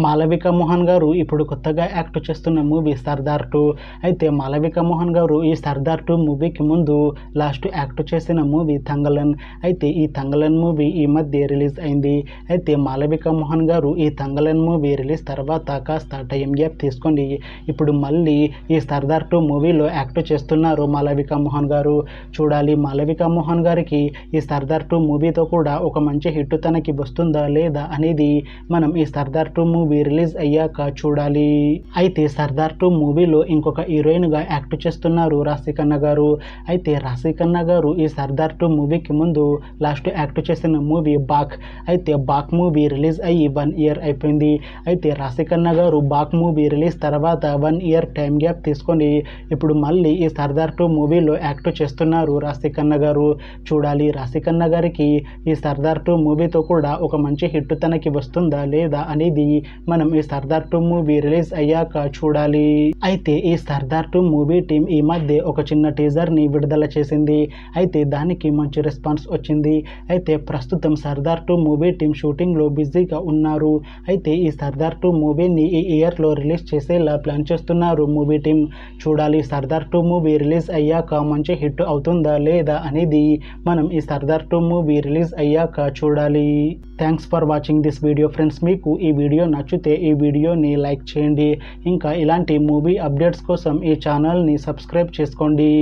మాళవిక మోహన్ గారు ఇప్పుడు కొత్తగా యాక్ట్ చేస్తున్న మూవీ సర్దార్ 2. అయితే మాళవిక మోహన్ గారు ఈ సర్దార్ 2 మూవీకి ముందు లాస్ట్ యాక్ట్ చేసిన మూవీ తంగలన్. అయితే ఈ తంగలన్ మూవీ ఈ మధ్య రిలీజ్ అయింది. అయితే మాళవిక మోహన్ గారు ఈ తంగలన్ మూవీ రిలీజ్ తర్వాత కాస్త టైం గ్యాప్ తీసుకొని ఇప్పుడు మళ్ళీ ఈ సర్దార్ 2 మూవీలో యాక్ట్ చేస్తున్నారు మాళవిక మోహన్ గారు. చూడాలి మాళవిక మోహన్ గారికి ఈ సర్దార్ 2 మూవీతో కూడా ఒక మంచి హిట్ తనకి వస్తుందా లేదా అనేది మనం ఈ సర్దార్ 2 మూవీ రిలీజ్ అయ్యాక చూడాలి. అయితే సర్దార్ 2 మూవీలో ఇంకొక హీరోయిన్ గా యాక్ట్ చేస్తున్నారు రాశిఖన్నా గారు. అయితే రాశిఖన్నా గారు ఈ సర్దార్ 2 మూవీకి ముందు లాస్ట్ యాక్ట్ చేసిన మూవీ బాక్. అయితే బాక్ మూవీ రిలీజ్ అయ్యి 1 ఇయర్ అయిపోయింది. అయితే రాశిఖన్నా గారు బాక్ మూవీ రిలీజ్ తర్వాత 1 ఇయర్ టైం గ్యాప్ తీసుకొని ఇప్పుడు మళ్ళీ ఈ సర్దార్ 2 మూవీలో యాక్ట్ చేస్తున్నారు రాశిఖన్నా గారు. చూడాలి రాశిఖన్నా గారికి ఈ సర్దార్ 2 మూవీతో కూడా ఒక మంచి హిట్ తనకి వస్తుందా లేదా అనేది మనం ఈ సర్దార్ 2 మూవీ రిలీజ్ అయ్యాక చూడాలి. అయితే ఈ సర్దార్ 2 మూవీ టీం ఈ మధ్య ఒక చిన్న టీజర్ ని విడుదల చేసింది. అయితే దానికి మంచి రెస్పాన్స్ వచ్చింది. అయితే ప్రస్తుతం సర్దార్ 2 మూవీ టీం షూటింగ్ లో బిజీగా ఉన్నారు. అయితే ఈ సర్దార్ 2 మూవీని ఈ ఇయర్ లో రిలీజ్ చేసేలా ప్లాన్ చేస్తున్నారు మూవీ టీం. చూడాలి సర్దార్ 2 మూవీ రిలీజ్ అయ్యాక మంచి హిట్ అవుతుందా లేదా అనేది మనం ఈ సర్దార్ 2 మూవీ రిలీజ్ అయ్యాక చూడాలి. Thanks for watching this video friends. మీకు ఈ వీడియో నచ్చితే ఈ వీడియోని లైక్ చేయండి. ఇంకా ఇలాంటి మూవీ అప్డేట్స్ కోసం ఈ ఛానల్ని సబ్స్క్రైబ్ చేసుకోండి.